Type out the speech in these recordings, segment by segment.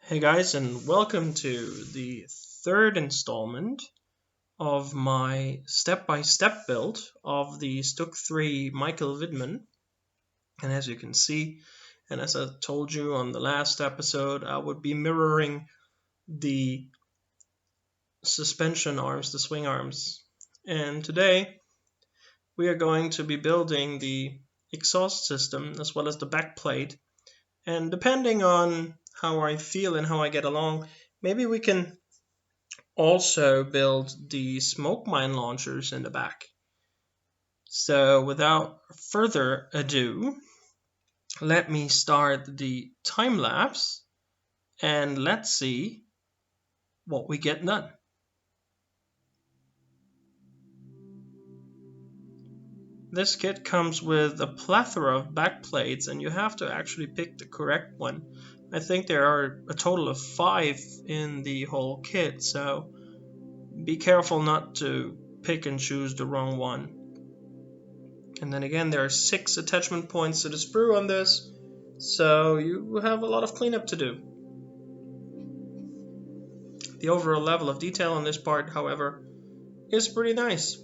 Hey guys, and welcome to the third installment of my step-by-step build of the Stuk 3 Michael Widman. And as you can see, and as I told you on the last episode, I would be mirroring the suspension arms, the swing arms. And today we are going to be building the exhaust system as well as the back plate. And depending on how I feel and how I get along, maybe we can also build the smoke mine launchers in the back. So without further ado, let me start the time lapse and let's see what we get done. This kit comes with a plethora of backplates and you have to actually pick the correct one. I think there are a total of 5 in the whole kit, so be careful not to pick and choose the wrong one. And then again, there are 6 attachment points to the sprue on this, so you have a lot of cleanup to do. The overall level of detail on this part, however, is pretty nice.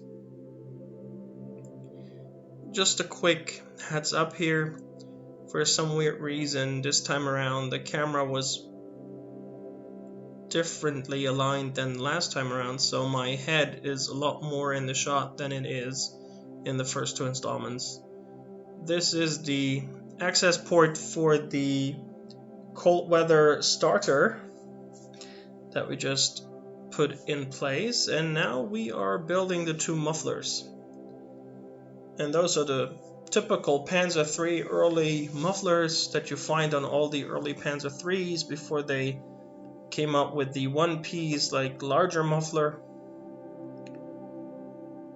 Just a quick heads up here. For some weird reason, this time around, the camera was differently aligned than last time around, so my head is a lot more in the shot than it is in the first 2 installments. This is the access port for the cold weather starter that we just put in place, and now we are building the 2 mufflers. And those are the typical Panzer III early mufflers that you find on all the early Panzer IIIs before they came up with the one-piece like larger muffler.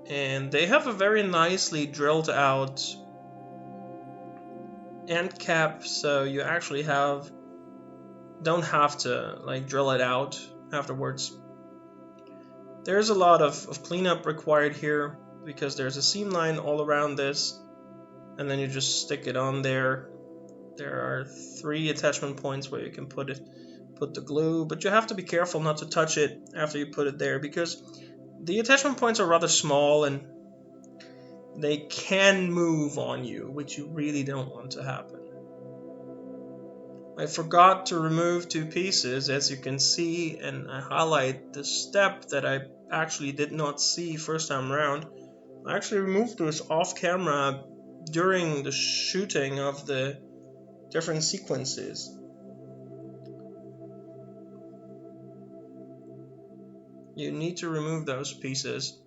And they have a very nicely drilled out end cap, so you actually don't have to like drill it out afterwards. There's a lot of cleanup required here because there's a seam line all around this, and then you just stick it on there. There are 3 attachment points where you can put the glue, but you have to be careful not to touch it after you put it there because the attachment points are rather small and they can move on you, which you really don't want to happen. I forgot to remove 2 pieces, as you can see, and I highlight the step that I actually did not see first time around. I actually removed this off camera during the shooting of the different sequences. You need to remove those pieces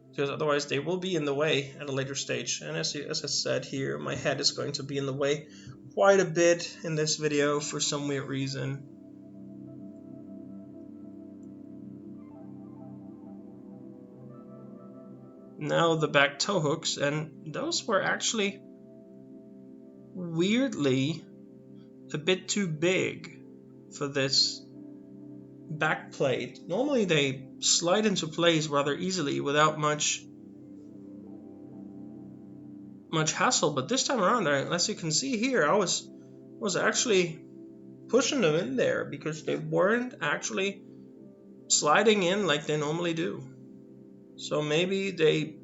because otherwise they will be in the way at a later stage. And as I said here, my head is going to be in the way quite a bit in this video for some weird reason. Now the back tow hooks, and those were actually weirdly a bit too big for this back plate. Normally they slide into place rather easily without much hassle, but this time around, as you can see here, I was actually pushing them in there because they weren't actually sliding in like they normally do. So maybe they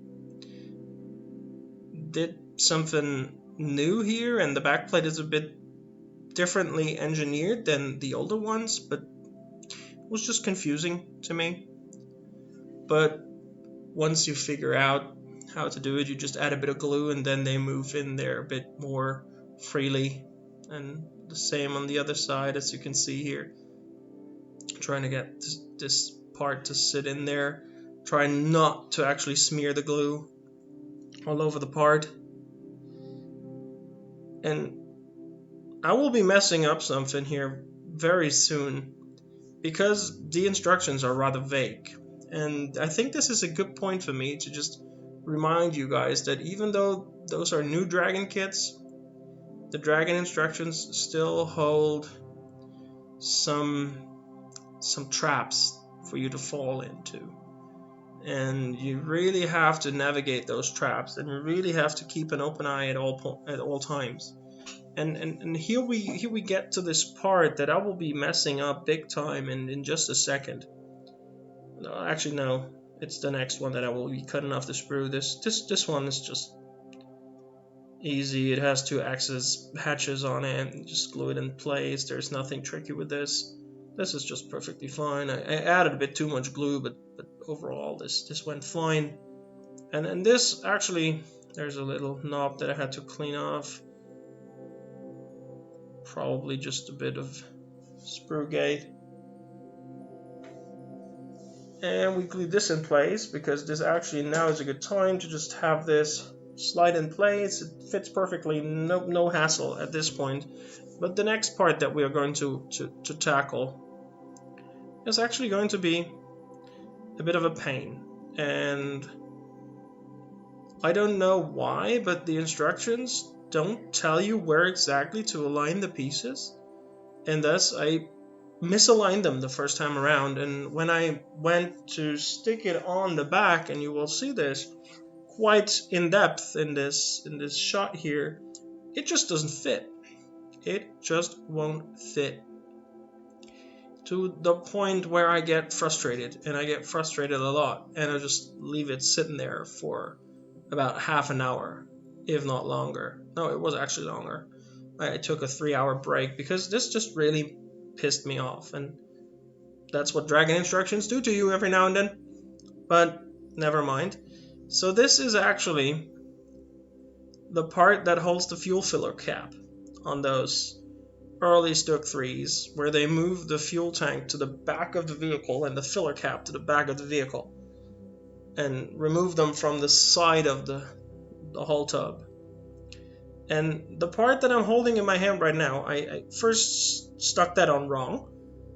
did something new here and the backplate is a bit differently engineered than the older ones, but it was just confusing to me. But once you figure out how to do it, you just add a bit of glue and then they move in there a bit more freely. And the same on the other side, as you can see here. Trying to get this part to sit in there. Try not to actually smear the glue all over the part. And I will be messing up something here very soon because the instructions are rather vague. And I think this is a good point for me to just remind you guys that even though those are new Dragon kits, the Dragon instructions still hold some traps for you to fall into. And you really have to navigate those traps, and you really have to keep an open eye at all times. And here we get to this part that I will be messing up big time in just a second. No, actually no, it's the next one that I will be cutting off the sprue. This one is just easy. It has 2 access hatches on it, and just glue it in place. There's nothing tricky with this. This is just perfectly fine. I added a bit too much glue, but overall this went fine. And this actually, there's a little knob that I had to clean off. Probably just a bit of sprue gate. And we glue this in place because this actually now is a good time to just have this slide in place. It fits perfectly, no hassle at this point. But the next part that we are going to tackle is actually going to be a bit of a pain. And I don't know why, but the instructions don't tell you where exactly to align the pieces. And thus I misaligned them the first time around. And when I went to stick it on the back, and you will see this quite in depth in this shot here, it just doesn't fit. It just won't fit. To the point where I get frustrated, and I get frustrated a lot, and I just leave it sitting there for about half an hour, if not longer. No, it was actually longer. I took a 3-hour break because this just really pissed me off, and that's what dragging instructions do to you every now and then. But never mind. So this is actually the part that holds the fuel filler cap on those early Stuck 3s, where they move the fuel tank to the back of the vehicle and the filler cap to the back of the vehicle and remove them from the side of the whole tub. And the part that I'm holding in my hand right now, I first stuck that on wrong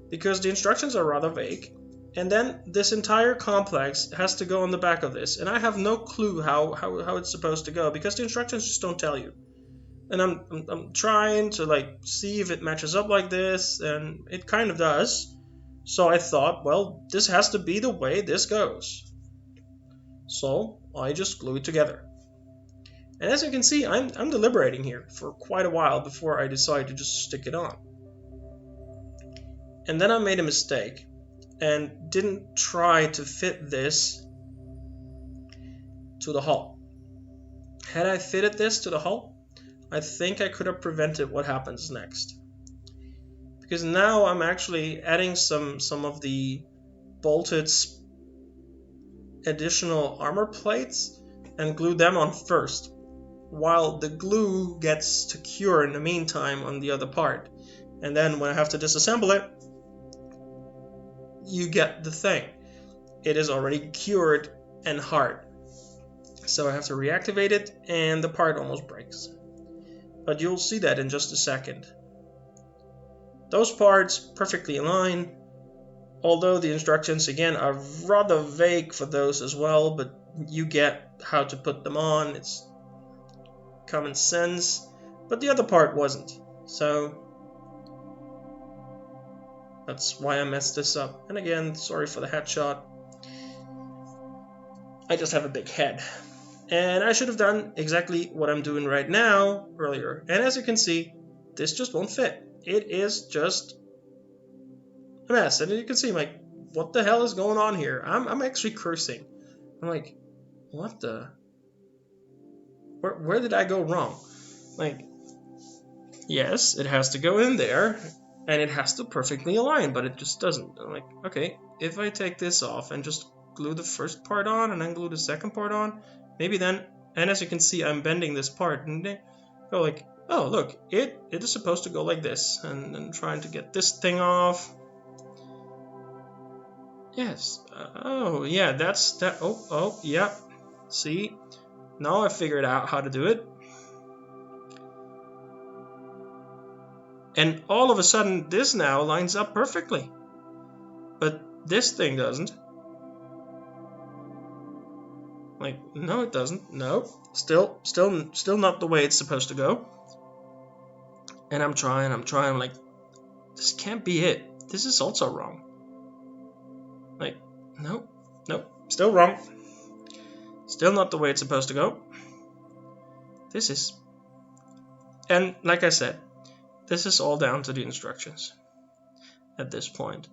because the instructions are rather vague, and then this entire complex has to go on the back of this, and I have no clue how it's supposed to go because the instructions just don't tell you. And I'm trying to like see if it matches up like this, and it kind of does. So I thought, well, this has to be the way this goes. So I just glue it together. And as you can see, I'm deliberating here for quite a while before I decide to just stick it on. And then I made a mistake and didn't try to fit this to the hull. Had I fitted this to the hull, I think I could have prevented what happens next. Because now I'm actually adding some of the bolted additional armor plates and glue them on first, while the glue gets to cure in the meantime on the other part. And then when I have to disassemble it, you get the thing. It is already cured and hard. So I have to reactivate it, and the part almost breaks. But you'll see that in just a second. Those parts perfectly align, although the instructions again are rather vague for those as well, but you get how to put them on. It's common sense, but the other part wasn't. So that's why I messed this up. And again, sorry for the headshot. I just have a big head. And I should have done exactly what I'm doing right now earlier. And as you can see, this just won't fit. It is just a mess. And you can see, like, what the hell is going on here? I'm actually cursing. I'm like, what the? Where did I go wrong? Like, yes, it has to go in there, and it has to perfectly align, but it just doesn't. I'm like, okay, if I take this off and just glue the first part on and then glue the second part on, maybe then, and as you can see, I'm bending this part, and they go like, oh, look, it is supposed to go like this, and then trying to get this thing off. Yes, oh, yeah, that's that, oh, yeah, see, now I figured out how to do it. And all of a sudden, this now lines up perfectly, but this thing doesn't. Like, no, it doesn't. No, still not the way it's supposed to go. And I'm trying. I'm like, this can't be it. This is also wrong. Like, nope, still wrong. Still not the way it's supposed to go. This is And like I said, this is all down to the instructions at this point.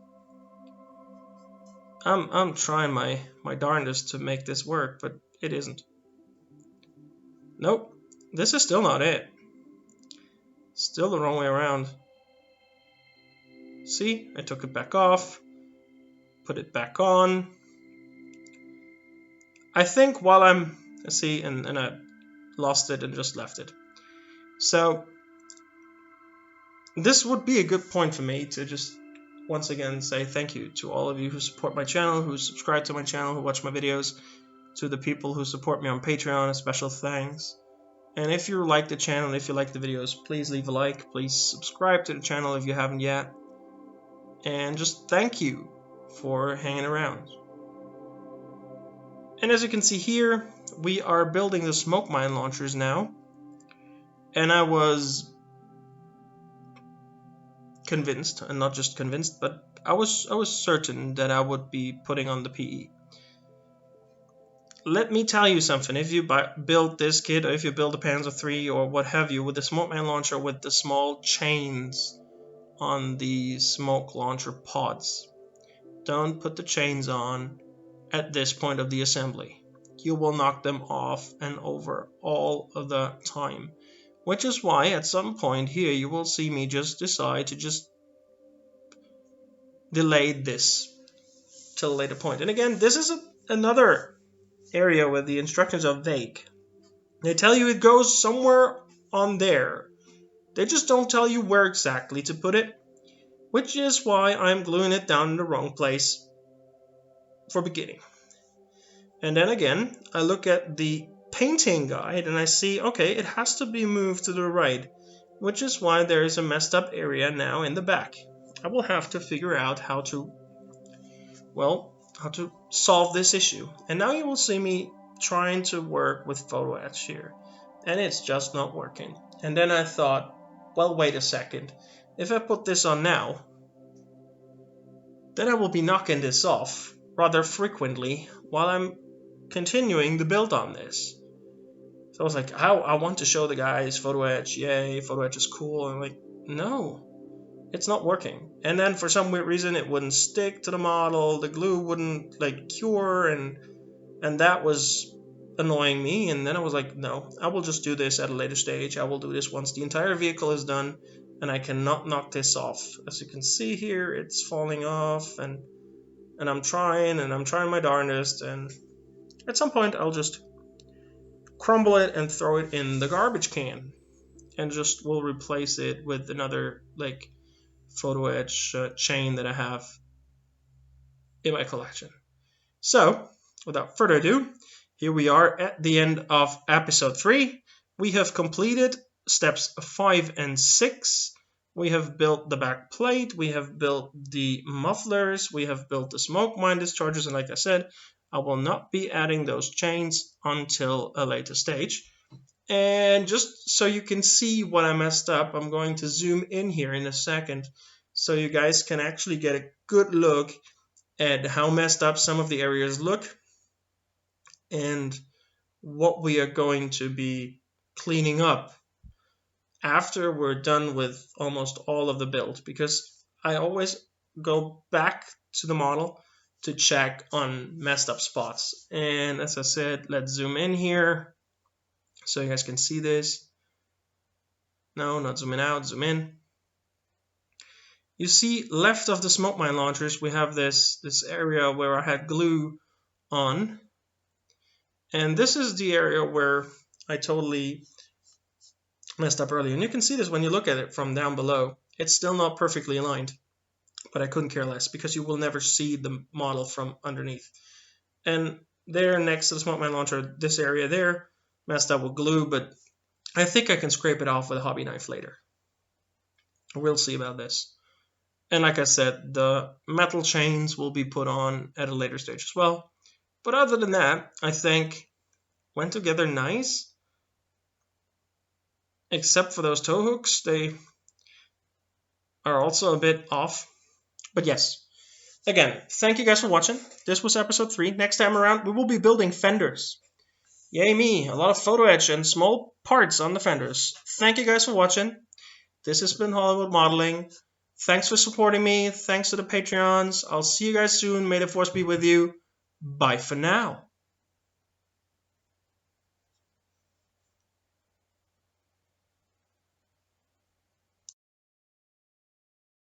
I'm trying my darndest to make this work, but it isn't. Nope, this is still not it. Still the wrong way around. See, I took it back off, put it back on. I think while I'm, see, and I lost it and just left it. So this would be a good point for me to just once again say thank you to all of you who support my channel, who subscribe to my channel, who watch my videos, to the people who support me on Patreon, a special thanks. And if you like the channel, if you like the videos, please leave a like, please subscribe to the channel if you haven't yet. And just thank you for hanging around. And as you can see here, we are building the smoke mine launchers now. And I was convinced, and not just convinced, but I was certain that I would be putting on the PE. Let me tell you something, if you build this kit, or if you build a Panzer III or what have you, with the smoke mine launcher with the small chains on the smoke launcher pods, don't put the chains on at this point of the assembly. You will knock them off and over all of the time. Which is why at some point here you will see me just decide to just delay this till a later point. And again, this is another area where the instructions are vague. They tell you it goes somewhere on there. They just don't tell you where exactly to put it, which is why I'm gluing it down in the wrong place for beginning. And then again, I look at the painting guide and I see, okay, it has to be moved to the right, which is why there is a messed up area now in the back. I will have to figure out how to solve this issue. And now you will see me trying to work with photo etch here, and it's just not working. And then I thought, well, wait a second, if I put this on now, then I will be knocking this off rather frequently while I'm continuing the build on this. So I was like, I want to show the guys photo etch, yay, photo etch is cool. And I'm like, no, it's not working. And then for some weird reason it wouldn't stick to the model, the glue wouldn't like cure, and that was annoying me. And then I was like, no, I will just do this at a later stage. I will do this once the entire vehicle is done, and I cannot knock this off. As you can see here, it's falling off, and I'm trying my darndest, and at some point I'll just crumble it and throw it in the garbage can, and just will replace it with another like photo etch chain that I have in my collection. So without further ado, here we are at the end of episode 3. We have completed steps 5 and 6. We have built the back plate, we have built the mufflers, we have built the smoke mine dischargers, and like I said, I will not be adding those chains until a later stage. And just so you can see what I messed up, I'm going to zoom in here in a second so you guys can actually get a good look at how messed up some of the areas look and what we are going to be cleaning up after we're done with almost all of the build, because I always go back to the model to check on messed up spots. And as I said, let's zoom in here so you guys can see this. No, not zooming out, zoom in. You see left of the smoke mine launchers we have this area where I had glue on, and this is the area where I totally messed up earlier. And you can see this when you look at it from down below. It's still not perfectly aligned, but I couldn't care less because you will never see the model from underneath. And there next to the smoke mine launcher, this area there messed up with glue, but I think I can scrape it off with a hobby knife later. We'll see about this. And like I said, the metal chains will be put on at a later stage as well. But other than that, I think went together nice, except for those tow hooks. They are also a bit off. But yes, again, thank you guys for watching. This was episode 3. Next time around, we will be building fenders. Yay me, a lot of photo etch and small parts on the fenders. Thank you guys for watching. This has been Hollywood Modeling. Thanks for supporting me. Thanks to the Patreons. I'll see you guys soon. May the force be with you. Bye for now.